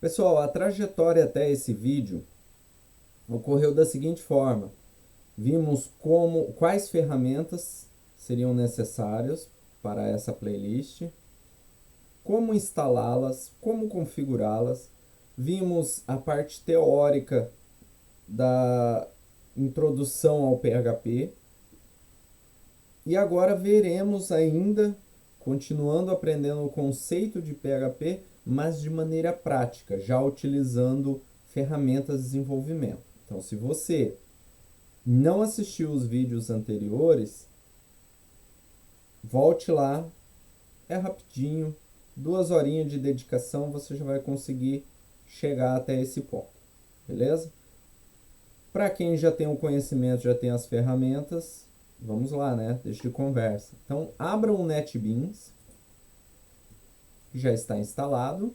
Pessoal, a trajetória até esse vídeo ocorreu da seguinte forma. Vimos quais ferramentas seriam necessárias para essa playlist, como instalá-las, como configurá-las. Vimos a parte teórica da introdução ao PHP. E agora veremos ainda, continuando aprendendo o conceito de PHP, mas de maneira prática, já utilizando ferramentas de desenvolvimento. Então, se você não assistiu os vídeos anteriores, volte lá, é rapidinho, 2 horinhas de dedicação, você já vai conseguir chegar até esse ponto, beleza? Para quem já tem o conhecimento, já tem as ferramentas, vamos lá, né? Deixa de conversa. Então, abra um NetBeans, que já está instalado.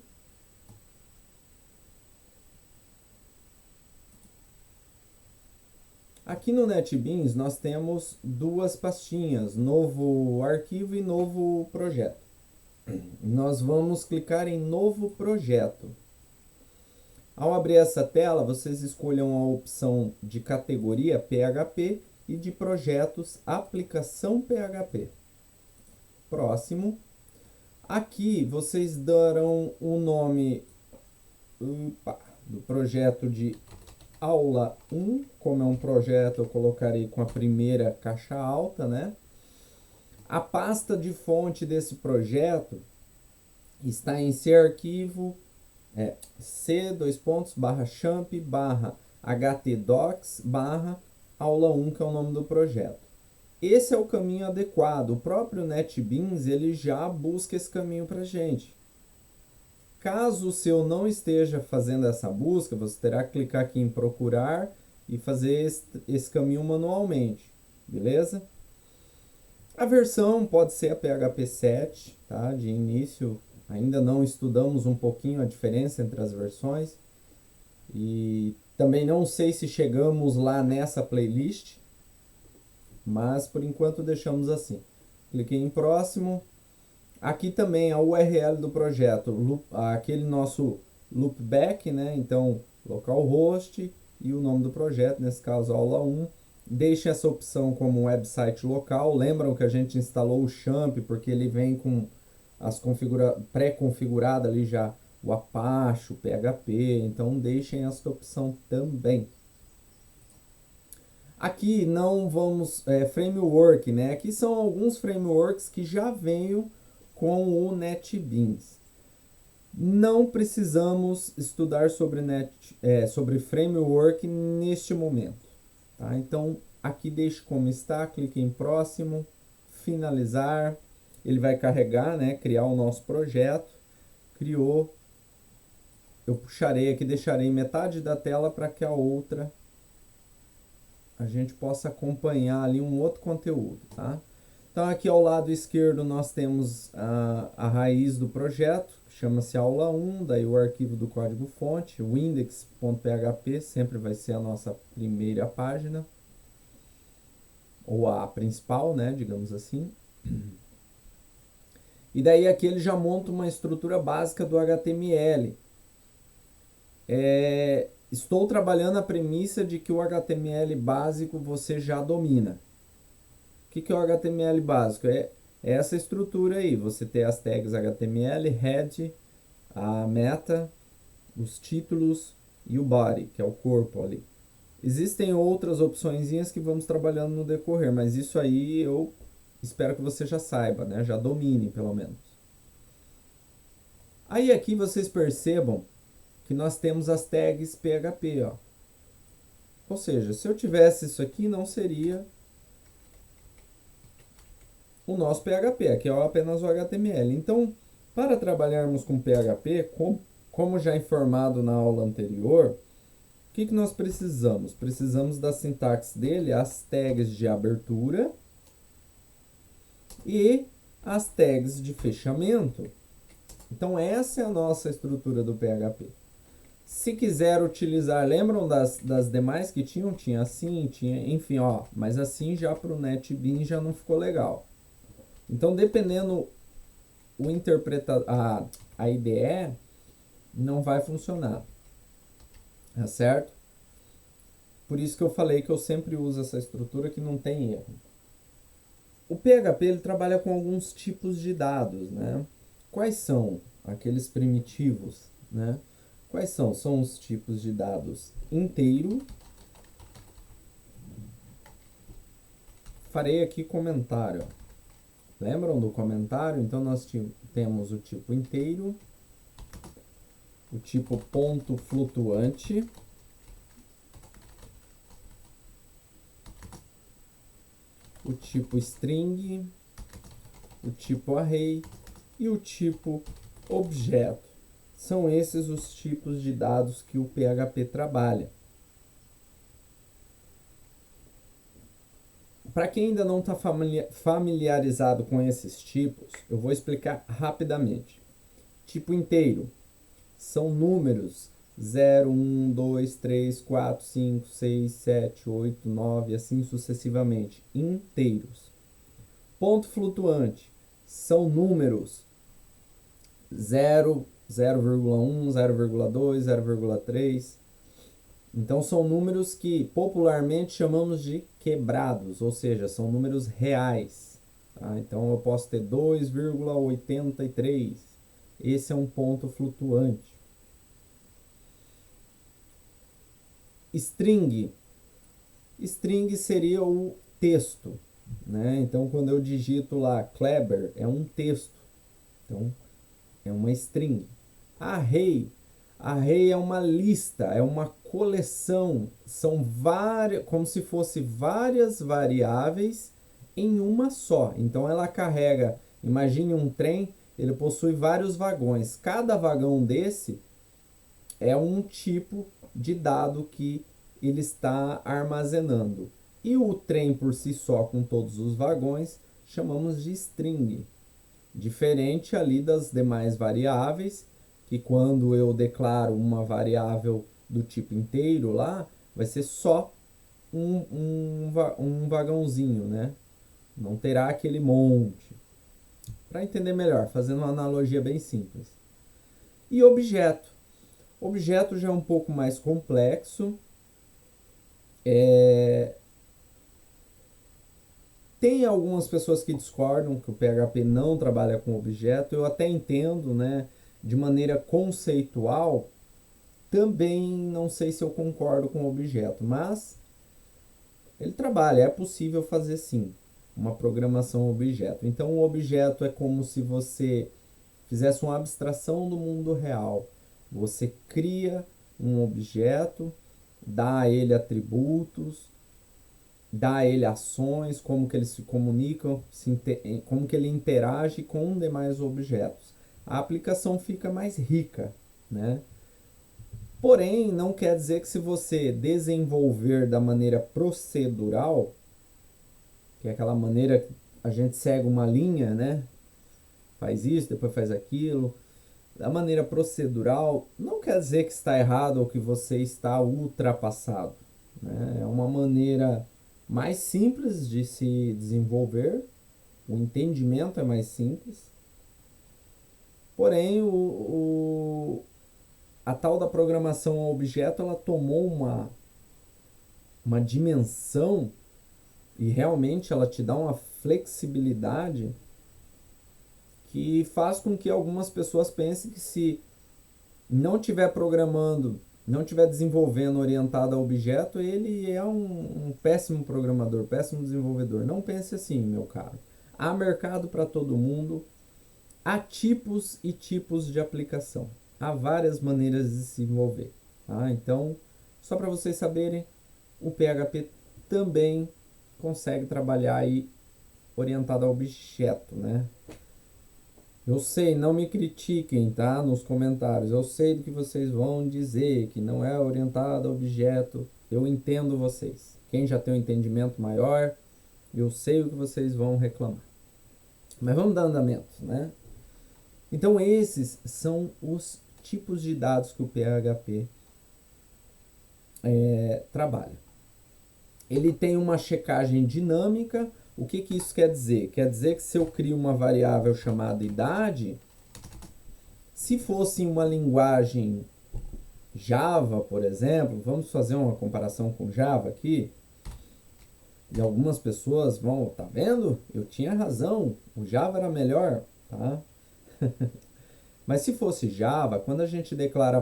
Aqui no NetBeans nós temos 2 pastinhas, novo arquivo e novo projeto. Nós vamos clicar em novo projeto. Ao abrir essa tela, vocês escolham a opção de categoria PHP e de projetos aplicação PHP. Próximo. Aqui vocês darão o nome do projeto de aula 1, como é um projeto eu colocarei com a primeira caixa alta, né? A pasta de fonte desse projeto está em C arquivo, c:/champ/htdocs/aula1, que é o nome do projeto. Esse é o caminho adequado. O próprio NetBeans ele já busca esse caminho para a gente. Caso o seu não esteja fazendo essa busca, você terá que clicar aqui em procurar e fazer esse caminho manualmente, beleza? A versão pode ser a PHP 7, tá? De início, ainda não estudamos um pouquinho a diferença entre as versões. E também não sei se chegamos lá nessa playlist, mas por enquanto deixamos assim. Cliquei em próximo. Aqui também a URL do projeto, aquele nosso loopback, né? Então, localhost e o nome do projeto, nesse caso aula 1. Deixe essa opção como website local. Lembram que a gente instalou o Champ porque ele vem com as pré-configurado ali já o Apache, o PHP. Então, deixem essa opção também. Aqui não vamos... framework, né? Aqui são alguns frameworks que já veio com o NetBeans. Não precisamos estudar sobre framework neste momento. Tá? Então, aqui deixe como está, clique em próximo, finalizar. Ele vai carregar, né? Criar o nosso projeto. Criou. Eu puxarei aqui, deixarei metade da tela para que a outra a gente possa acompanhar ali um outro conteúdo, tá? Então, aqui ao lado esquerdo nós temos a raiz do projeto, que chama-se aula 1, daí o arquivo do código-fonte, o index.php, sempre vai ser a nossa primeira página, ou a principal, né, digamos assim. E daí aqui ele já monta uma estrutura básica do HTML. Estou trabalhando a premissa de que o HTML básico você já domina. O que é o HTML básico? É essa estrutura aí. Você tem as tags HTML, head, a meta, os títulos e o body, que é o corpo ali. Existem outras opçõezinhas que vamos trabalhando no decorrer, mas isso aí eu espero que você já saiba, né? Já domine, pelo menos. Aí aqui vocês percebam que nós temos as tags PHP, ó. Ou seja, se eu tivesse isso aqui, não seria o nosso PHP, aqui é apenas o HTML. Então, para trabalharmos com PHP, como já informado na aula anterior, o que nós precisamos? Precisamos da sintaxe dele, as tags de abertura e as tags de fechamento. Então, essa é a nossa estrutura do PHP. Se quiser utilizar, lembram das demais que tinham? Tinha assim, enfim, ó, mas assim já para o NetBeans já não ficou legal. Então, dependendo a IDE, não vai funcionar, tá certo? Por isso que eu falei que eu sempre uso essa estrutura que não tem erro. O PHP ele trabalha com alguns tipos de dados, né? Quais são aqueles primitivos, né? Quais são? São os tipos de dados inteiro. Farei aqui comentário. Lembram do comentário? Então nós temos o tipo inteiro, o tipo ponto flutuante, o tipo string, o tipo array e o tipo objeto. São esses os tipos de dados que o PHP trabalha. Para quem ainda não está familiarizado com esses tipos, eu vou explicar rapidamente. Tipo inteiro são números 0, 1, 2, 3, 4, 5, 6, 7, 8, 9, assim sucessivamente, inteiros. Ponto flutuante são números 0, 0,1, 0,2, 0,3. Então são números que popularmente chamamos de quebrados, ou seja, são números reais. Tá? Então eu posso ter 2,83. Esse é um ponto flutuante. String. String seria o texto. Né? Então quando eu digito lá Kleber, é um texto. Então é uma string. Array. Array é uma lista, é uma coleção, são várias, como se fosse várias variáveis em uma só. Então ela carrega, imagine um trem, ele possui vários vagões. Cada vagão desse é um tipo de dado que ele está armazenando. E o trem por si só, com todos os vagões, chamamos de string. Diferente ali das demais variáveis, que quando eu declaro uma variável do tipo inteiro lá, vai ser só um vagãozinho, né? Não terá aquele monte. Para entender melhor, fazendo uma analogia bem simples. E objeto. Objeto já é um pouco mais complexo. Tem algumas pessoas que discordam que o PHP não trabalha com objeto. Eu até entendo, né? De maneira conceitual, também não sei se eu concordo com o objeto, mas ele trabalha, é possível fazer sim uma programação objeto. Então o objeto é como se você fizesse uma abstração do mundo real. Você cria um objeto, dá a ele atributos, dá a ele ações, como que eles se comunicam, como que ele interage com demais objetos. A aplicação fica mais rica, né? Porém, não quer dizer que se você desenvolver da maneira procedural, que é aquela maneira que a gente segue uma linha, né? Faz isso, depois faz aquilo. Da maneira procedural, não quer dizer que está errado ou que você está ultrapassado. Né? É uma maneira mais simples de se desenvolver, o entendimento é mais simples. Porém, a tal da programação a objeto, ela tomou uma dimensão e realmente ela te dá uma flexibilidade que faz com que algumas pessoas pensem que se não estiver programando, não estiver desenvolvendo orientado a objeto, ele é um péssimo programador, péssimo desenvolvedor. Não pense assim, meu caro. Há mercado para todo mundo, há tipos e tipos de aplicação. Há várias maneiras de se envolver. Tá? Então, só para vocês saberem, o PHP também consegue trabalhar aí orientado a objeto, né? Eu sei, não me critiquem, tá? Nos comentários. Eu sei do que vocês vão dizer, que não é orientado a objeto. Eu entendo vocês. Quem já tem um entendimento maior, eu sei o que vocês vão reclamar. Mas vamos dar andamento, né? Então esses são os tipos de dados que o PHP trabalha. Ele tem uma checagem dinâmica. O que isso quer dizer? Quer dizer que se eu crio uma variável chamada idade, Se fosse uma linguagem Java, por exemplo, vamos fazer uma comparação com Java aqui. E algumas pessoas vão, tá vendo? Eu tinha razão, o Java era melhor, tá? Mas se fosse Java, quando a gente declara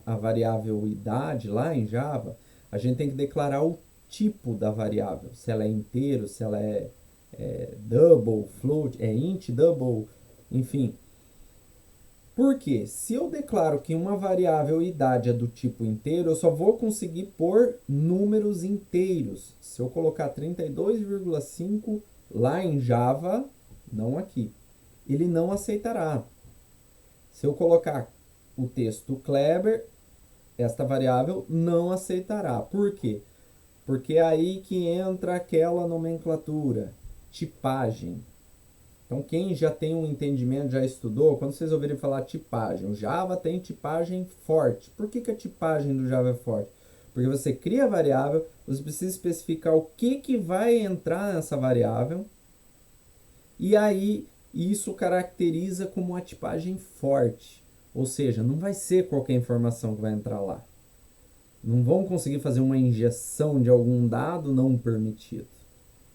a variável idade lá em Java, a gente tem que declarar o tipo da variável. Se ela é inteiro, se ela é double, float, é int, double, enfim. Por quê? Se eu declaro que uma variável idade é do tipo inteiro, eu só vou conseguir pôr números inteiros. Se eu colocar 32,5 lá em Java, não aqui, ele não aceitará. Se eu colocar o texto Kleber, esta variável não aceitará. Por quê? Porque é aí que entra aquela nomenclatura, tipagem. Então, quem já tem um entendimento, já estudou, quando vocês ouvirem falar tipagem, o Java tem tipagem forte. Por que a tipagem do Java é forte? Porque você cria a variável, você precisa especificar o que vai entrar nessa variável, e aí isso caracteriza como uma tipagem forte. Ou seja, não vai ser qualquer informação que vai entrar lá. Não vão conseguir fazer uma injeção de algum dado não permitido.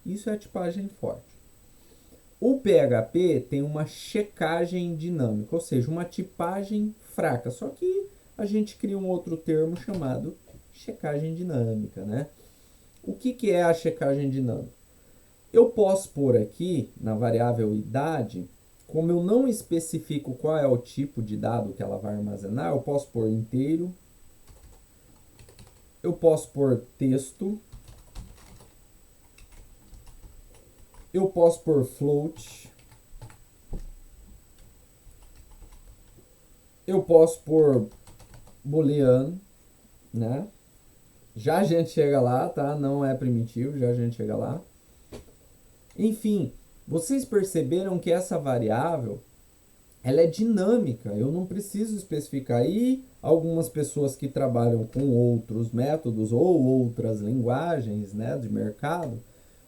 Isso é a tipagem forte. O PHP tem uma checagem dinâmica, ou seja, uma tipagem fraca. Só que a gente cria um outro termo chamado checagem dinâmica, né? O que é a checagem dinâmica? Eu posso pôr aqui na variável idade, como eu não especifico qual é o tipo de dado que ela vai armazenar, eu posso pôr inteiro, eu posso pôr texto, eu posso pôr float, eu posso pôr booleano, né? Já a gente chega lá, tá? Não é primitivo, já a gente chega lá. Enfim, vocês perceberam que essa variável, ela é dinâmica, eu não preciso especificar. E algumas pessoas que trabalham com outros métodos ou outras linguagens, né, de mercado,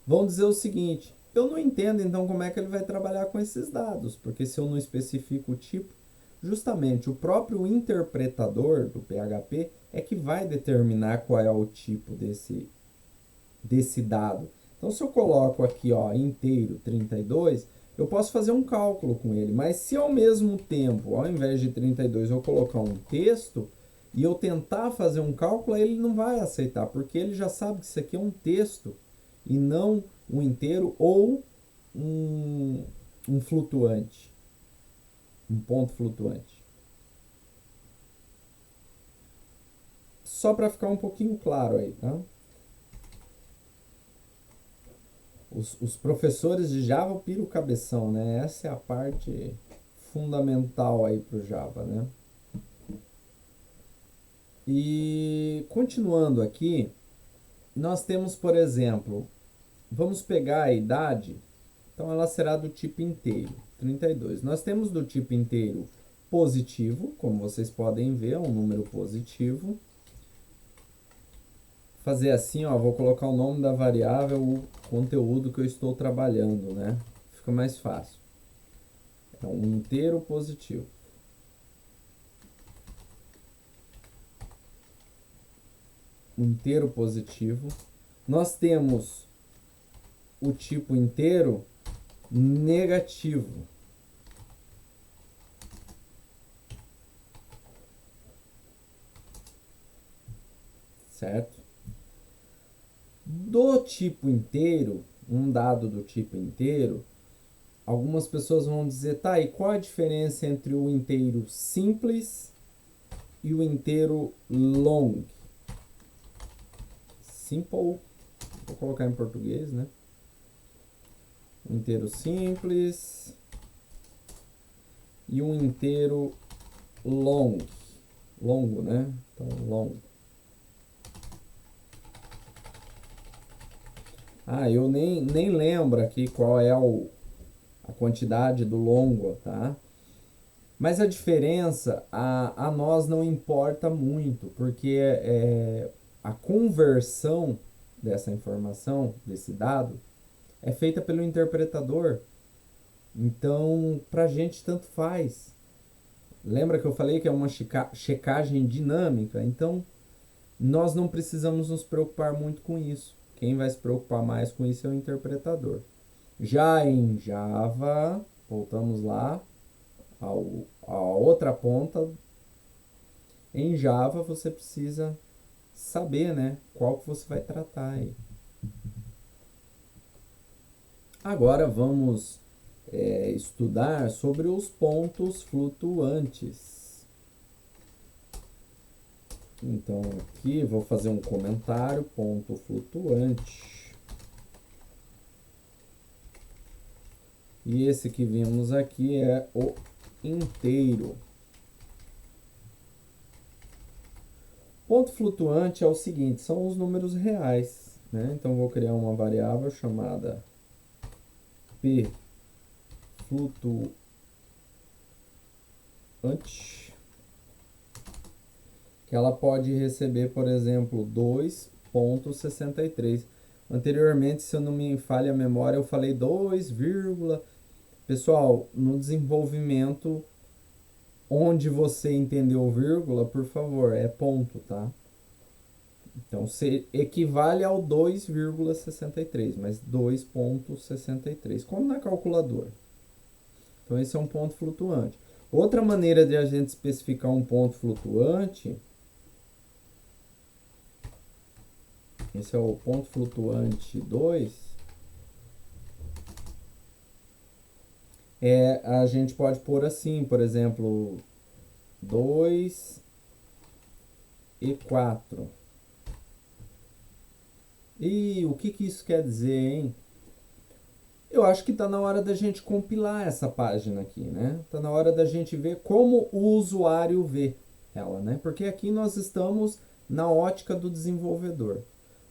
vão dizer o seguinte: eu não entendo então como é que ele vai trabalhar com esses dados, porque se eu não especifico o tipo, justamente o próprio interpretador do PHP é que vai determinar qual é o tipo desse dado. Então, se eu coloco aqui, ó, inteiro 32, eu posso fazer um cálculo com ele, mas se ao mesmo tempo, ao invés de 32, eu colocar um texto e eu tentar fazer um cálculo, ele não vai aceitar, porque ele já sabe que isso aqui é um texto e não um inteiro ou um flutuante, um ponto flutuante. Só para ficar um pouquinho claro aí, tá? Os professores de Java piram o cabeção, né? Essa é a parte fundamental aí para o Java, né? E continuando aqui, nós temos, por exemplo, vamos pegar a idade, então ela será do tipo inteiro, 32. Nós temos do tipo inteiro positivo, como vocês podem ver, é um número positivo. Fazer assim, ó, vou colocar o nome da variável, o conteúdo que eu estou trabalhando, né? Fica mais fácil. É um inteiro positivo. Um inteiro positivo. Nós temos o tipo inteiro negativo. Certo? Do tipo inteiro, um dado do tipo inteiro, algumas pessoas vão dizer, tá, e qual a diferença entre o inteiro simples e o inteiro long? Simple, vou colocar em português, né? Um inteiro simples e um inteiro long. Longo, né? Então, long. Ah, eu nem lembro aqui qual é a quantidade do longo, tá? Mas a diferença a nós não importa muito, porque a conversão dessa informação, desse dado, é feita pelo interpretador. Então, para a gente, tanto faz. Lembra que eu falei que é uma checagem dinâmica? Então, nós não precisamos nos preocupar muito com isso. Quem vai se preocupar mais com isso é o interpretador. Já em Java, voltamos lá, a outra ponta. Em Java você precisa saber, né, qual que você vai tratar aí. Agora vamos estudar sobre os pontos flutuantes. Então aqui vou fazer um comentário, ponto flutuante. E esse que vimos aqui é o inteiro. Ponto flutuante é o seguinte, são os números reais, né? Então vou criar uma variável chamada p flutuante, que ela pode receber, por exemplo, 2,63. Anteriormente, se eu não me falha a memória, eu falei 2, pessoal, no desenvolvimento, onde você entendeu vírgula, por favor, é ponto, tá? Então, equivale ao 2,63, mas 2,63, como na calculadora. Então, esse é um ponto flutuante. Outra maneira de a gente especificar um ponto flutuante, esse é o ponto flutuante 2, a gente pode pôr assim, por exemplo, 2 e 4. E o que isso quer dizer, hein? Eu acho que está na hora da gente compilar essa página aqui, né? Está na hora da gente ver como o usuário vê ela, né? Porque aqui nós estamos na ótica do desenvolvedor.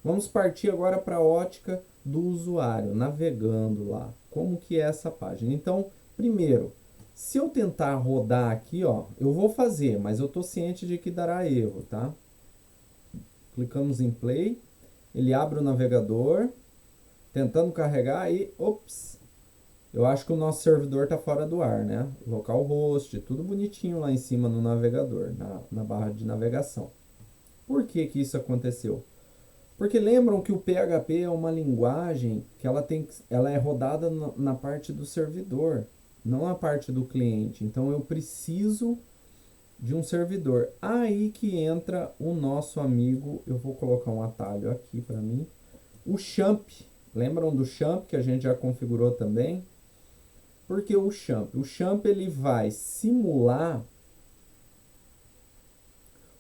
Vamos partir agora para a ótica do usuário, navegando lá. Como que é essa página? Então, primeiro, se eu tentar rodar aqui, ó, eu vou fazer, mas eu estou ciente de que dará erro, tá? Clicamos em play, ele abre o navegador, tentando carregar e, ops, eu acho que o nosso servidor está fora do ar, né? Localhost, tudo bonitinho lá em cima no navegador, na barra de navegação. Por que isso aconteceu? Porque lembram que o PHP é uma linguagem que ela é rodada na parte do servidor, não na parte do cliente. Então eu preciso de um servidor. Aí que entra o nosso amigo, eu vou colocar um atalho aqui para mim, o Champ. Lembram do Champ que a gente já configurou também? Porque o Champ? O Champ ele vai simular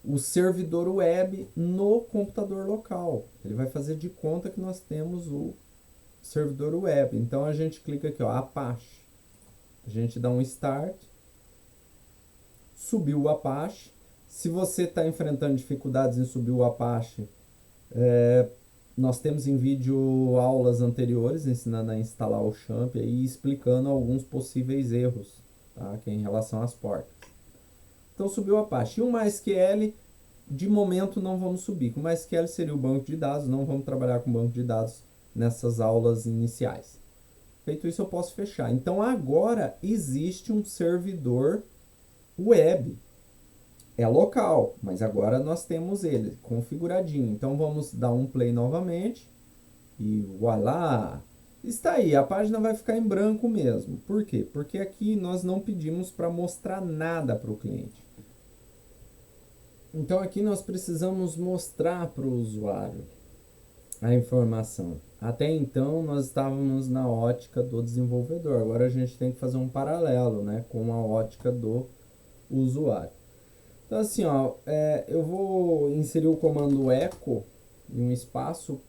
o servidor web no computador local. Ele vai fazer de conta que nós temos o servidor web. Então a gente clica aqui, ó, Apache. A gente dá um Start. Subiu o Apache. Se você está enfrentando dificuldades em subir o Apache, nós temos em vídeo aulas anteriores ensinando a instalar o Champ e explicando alguns possíveis erros, tá? Que é em relação às portas. Então subiu o Apache. E o MySQL, de momento não vamos subir. O MySQL seria o banco de dados, não vamos trabalhar com banco de dados nessas aulas iniciais. Feito isso, eu posso fechar. Então agora existe um servidor web. É local, mas agora nós temos ele configuradinho. Então vamos dar um play novamente e voilá! Está aí, a página vai ficar em branco mesmo. Por quê? Porque aqui nós não pedimos para mostrar nada para o cliente. Então aqui nós precisamos mostrar para o usuário a informação. Até então nós estávamos na ótica do desenvolvedor. Agora a gente tem que fazer um paralelo, né, com a ótica do usuário. Então assim, ó, eu vou inserir o comando echo em um espaço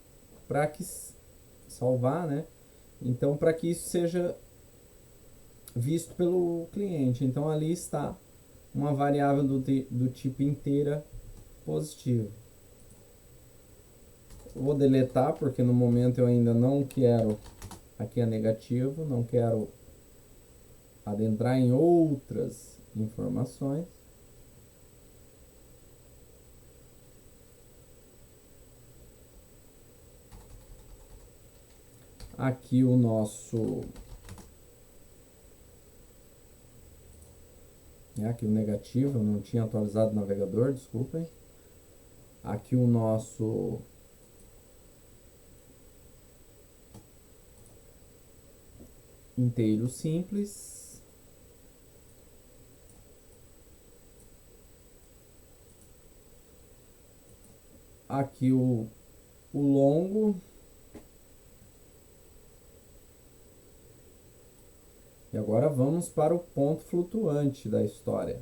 para que salvar, né? Então para que isso seja visto pelo cliente. Então ali está uma variável do tipo inteira positivo. Vou deletar porque no momento eu ainda não quero, aqui é negativo, não quero adentrar em outras informações. Aqui o nosso Aqui o negativo, eu não tinha atualizado o navegador, desculpem. Aqui o nosso inteiro simples. Aqui o longo. E agora vamos para o ponto flutuante da história.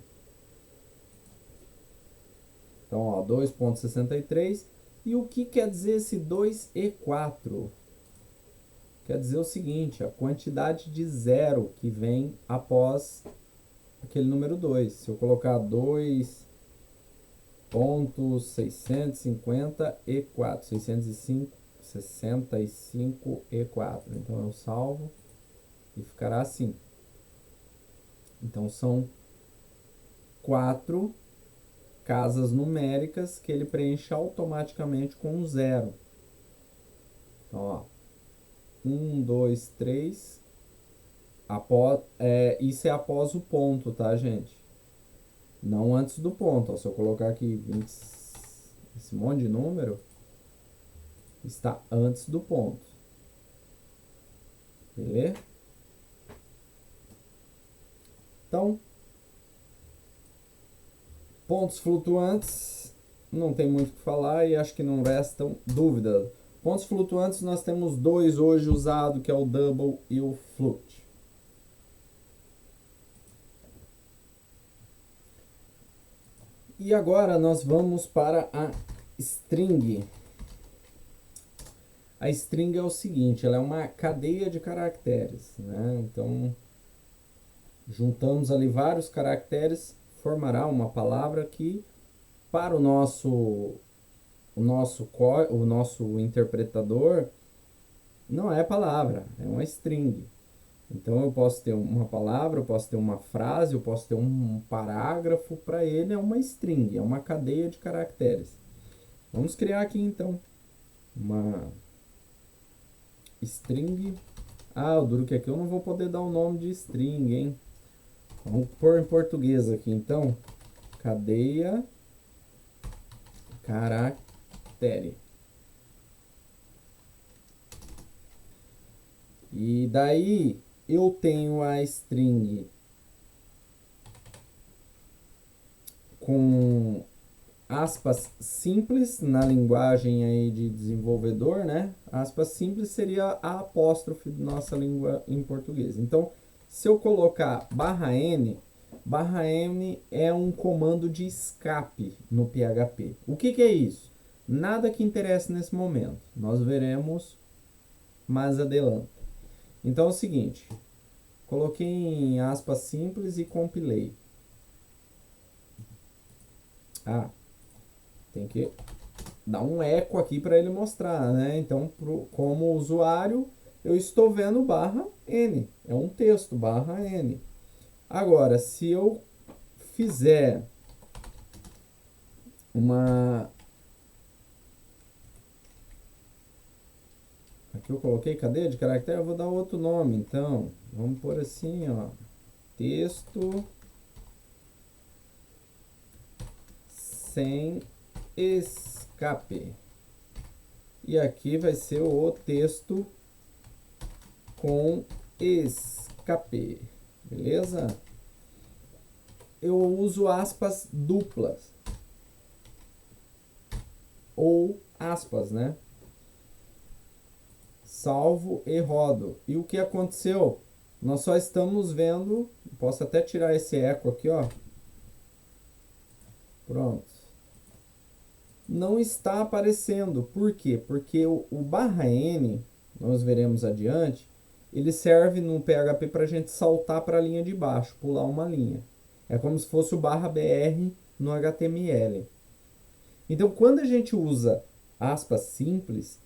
Então, ó, 2,63. E o que quer dizer esse 2e4? Quer dizer o seguinte, a quantidade de zero que vem após aquele número 2. Se eu colocar 2.650e4, 665e4. Então eu salvo e ficará assim. Então são 4 casas numéricas que ele preenche automaticamente com um zero. Então, ó, 1, 2, 3. Isso é após o ponto, tá, gente? Não antes do ponto. Ó, se eu colocar aqui 20, esse monte de número, está antes do ponto. Beleza? Então, pontos flutuantes, não tem muito o que falar e acho que não restam dúvidas. Pontos flutuantes nós temos dois hoje usados, que é o double e o float. E agora nós vamos para a string. A string é o seguinte, ela é uma cadeia de caracteres, né? Então, juntamos ali vários caracteres, formará uma palavra que, para o nosso interpretador, não é palavra, é uma string. Então eu posso ter uma palavra, eu posso ter uma frase, eu posso ter um parágrafo, para ele é uma string, é uma cadeia de caracteres. Vamos criar aqui então uma string. O duro que aqui eu não vou poder dar o nome de string, hein? Vamos pôr em português aqui então, cadeia caractere. E daí eu tenho a string com aspas simples na linguagem aí de desenvolvedor, né? Aspas simples seria a apóstrofe da nossa língua em português. Então, se eu colocar /n é um comando de escape no PHP. O que é isso? Nada que interesse nesse momento. Nós veremos mais adiante. Então é o seguinte, coloquei em aspas simples e compilei. Tem que dar um eco aqui para ele mostrar, né? Então, como usuário, eu estou vendo /n. É um texto, /n. Agora, se eu fizer uma... Aqui eu coloquei cadeia de caractere, eu vou dar outro nome, então. Vamos pôr assim, ó. Texto sem escape. E aqui vai ser o texto com escape. Beleza? Eu uso aspas duplas. Ou aspas, né? Salvo e rodo. E o que aconteceu? Nós só estamos vendo... Posso até tirar esse eco aqui, ó. Pronto. Não está aparecendo. Por quê? Porque o /n, nós veremos adiante, ele serve no PHP para a gente saltar para a linha de baixo, pular uma linha. É como se fosse o /br no HTML. Então, quando a gente usa aspas simples,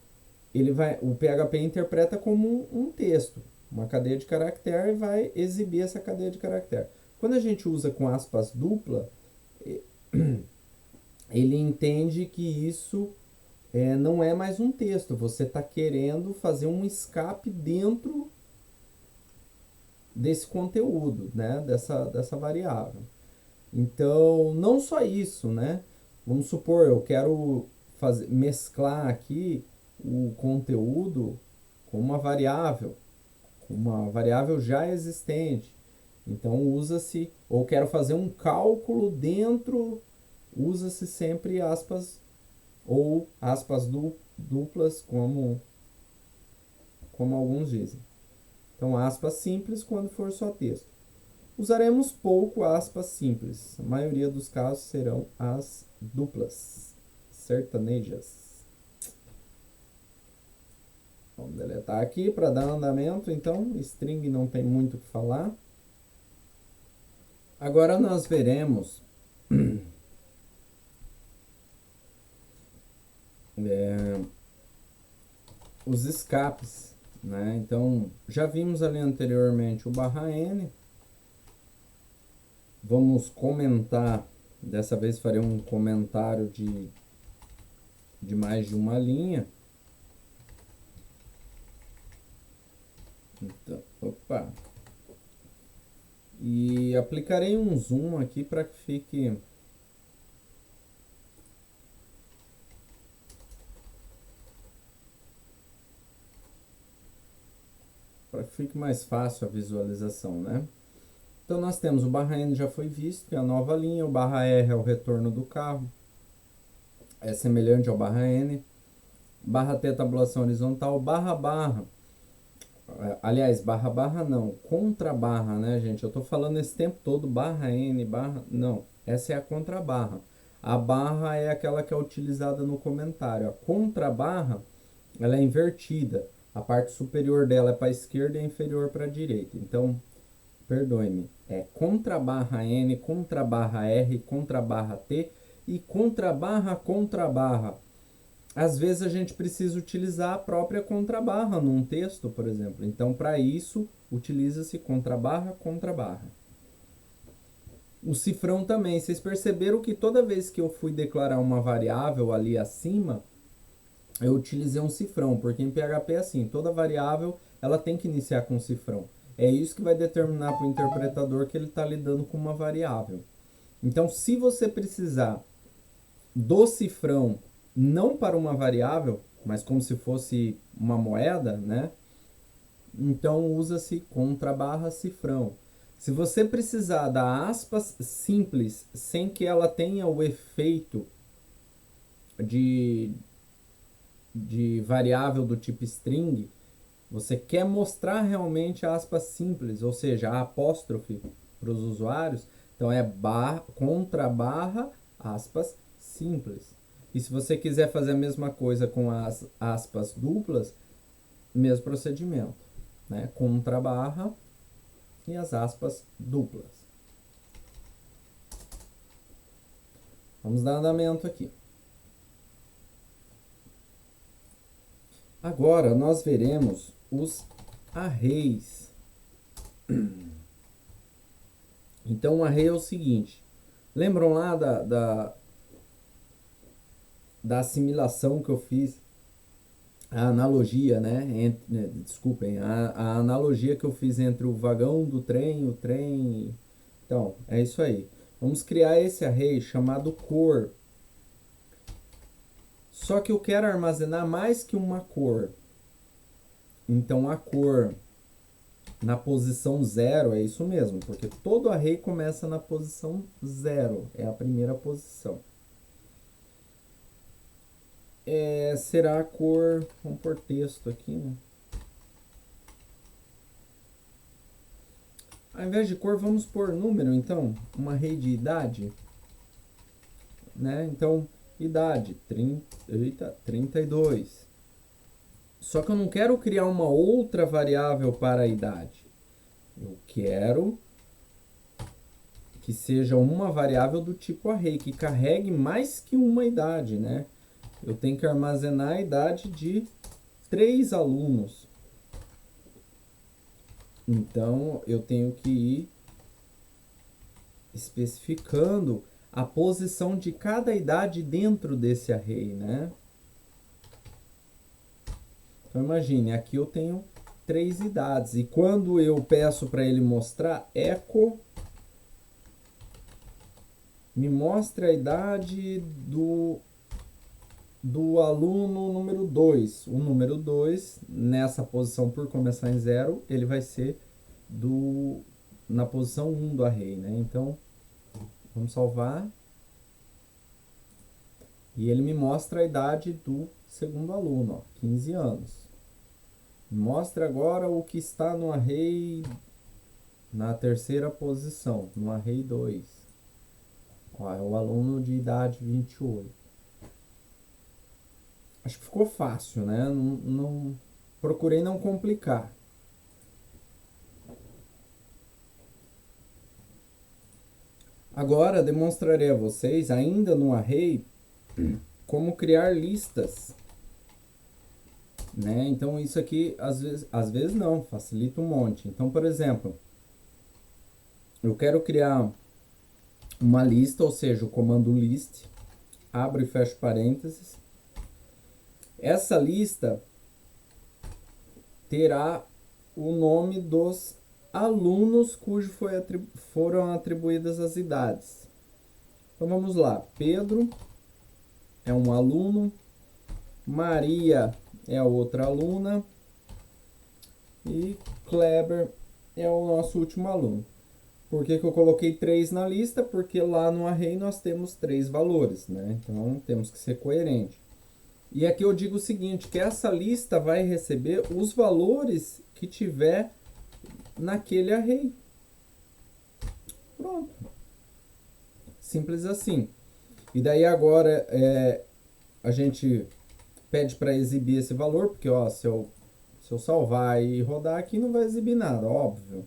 o PHP interpreta como um texto, uma cadeia de caractere, e vai exibir essa cadeia de caractere. Quando a gente usa com aspas dupla, ele entende que isso não é mais um texto. Você está querendo fazer um escape dentro desse conteúdo, né? dessa variável. Então, não só isso, né? Vamos supor, eu quero mesclar aqui o conteúdo com uma variável já existente. Então, usa-se, ou quero fazer um cálculo dentro, usa-se sempre aspas ou aspas duplas, como alguns dizem. Então, aspas simples quando for só texto. Usaremos pouco aspas simples. A maioria dos casos serão as duplas, sertanejas. Vamos deletar aqui para dar andamento. Então, string não tem muito o que falar. Agora nós veremos os escapes, né? Então, já vimos ali anteriormente o --n. Vamos comentar, dessa vez farei um comentário de mais de uma linha. Então, opa. E aplicarei um zoom aqui para que fique mais fácil a visualização, né? Então nós temos o --n já foi visto, que é a nova linha, o /r é o retorno do carro, é semelhante ao /n, /t tabulação horizontal, //, aliás, // não, contra barra, né, gente? Eu tô falando esse tempo todo /n, não, essa é a contra barra. A barra é aquela que é utilizada no comentário. A contra barra, ela é invertida. A parte superior dela é para a esquerda e a inferior para a direita. Então, perdoe-me, é contra barra N, contra barra R, contra barra T e contra barra. Às vezes a gente precisa utilizar a própria contrabarra num texto, por exemplo. Então, para isso, utiliza-se contrabarra. O cifrão também. Vocês perceberam que toda vez que eu fui declarar uma variável ali acima, eu utilizei um cifrão, porque em PHP é assim, toda variável ela tem que iniciar com um cifrão. É isso que vai determinar para o interpretador que ele está lidando com uma variável. Então, se você precisar do cifrão não para uma variável, mas como se fosse uma moeda, né? Então usa-se contra barra cifrão. Se você precisar da aspas simples sem que ela tenha o efeito de variável do tipo string, você quer mostrar realmente a aspas simples, ou seja, a apóstrofe para os usuários, então é contra barra aspas simples. E se você quiser fazer a mesma coisa com as aspas duplas, mesmo procedimento, né? Contra barra e as aspas duplas. Vamos dar andamento aqui. Agora nós veremos os arrays. Então, um array é o seguinte. Lembram lá da assimilação que eu fiz? A analogia, né? Desculpem, a analogia que eu fiz entre o vagão do trem, o trem. Então, é isso aí. Vamos criar esse array chamado cor. Só que eu quero armazenar mais que uma cor. Então, a cor na posição 0 é isso mesmo, porque todo array começa na posição 0. É a primeira posição. Será a cor, vamos pôr texto aqui, né? Ao invés de cor, vamos pôr número, então, uma array de idade, né? Então, idade, 32. Só que eu não quero criar uma outra variável para a idade. Eu quero que seja uma variável do tipo array, que carregue mais que uma idade, né? Eu tenho que armazenar a idade de 3 alunos. Então, eu tenho que ir especificando a posição de cada idade dentro desse array, né? Então, imagine, aqui eu tenho 3 idades. E quando eu peço para ele mostrar echo me mostre a idade do aluno número 2. O número 2, nessa posição por começar em 0, ele vai ser na posição 1 do array, né? Então, vamos salvar. E ele me mostra a idade do segundo aluno, ó, 15 anos. Mostra agora o que está no array na terceira posição, no array 2. Ó, é o aluno de idade 28. Acho que ficou fácil, né? Procurei não complicar. Agora demonstrarei a vocês, ainda no array, como criar listas. Né? Então isso aqui, às vezes não, facilita um monte. Então, por exemplo, eu quero criar uma lista, ou seja, o comando list, abro e fecho parênteses. Essa lista terá o nome dos alunos foram atribuídas as idades. Então vamos lá, Pedro é um aluno, Maria é a outra aluna e Kleber é o nosso último aluno. Por que eu coloquei 3 na lista? Porque lá no array nós temos 3 valores, né? Então temos que ser coerente. E aqui eu digo o seguinte, que essa lista vai receber os valores que tiver naquele array. Pronto. Simples assim. E daí agora a gente pede para exibir esse valor, porque ó, se eu salvar e rodar aqui não vai exibir nada, óbvio.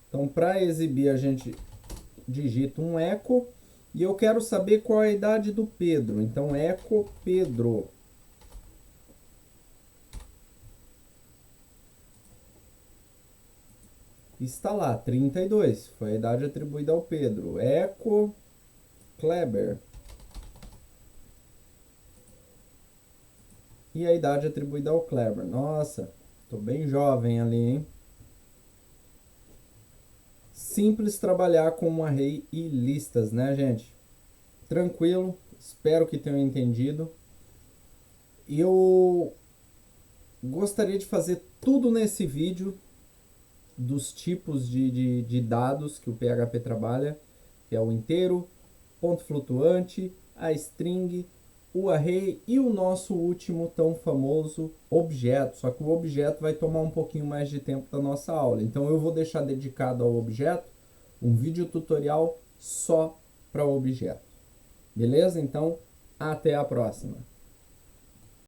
Então para exibir a gente digita um echo e eu quero saber qual é a idade do Pedro. Então echo Pedro. Está lá, 32. Foi a idade atribuída ao Pedro. Echo Kleber. E a idade atribuída ao Kleber. Nossa, tô bem jovem ali, hein? Simples trabalhar com um array e listas, né, gente? Tranquilo, espero que tenham entendido. Eu gostaria de fazer tudo nesse vídeo dos tipos de dados que o PHP trabalha, que é o inteiro, ponto flutuante, a string, o array e o nosso último tão famoso objeto. Só que o objeto vai tomar um pouquinho mais de tempo da nossa aula. Então eu vou deixar dedicado ao objeto um vídeo tutorial só para o objeto. Beleza? Então, até a próxima.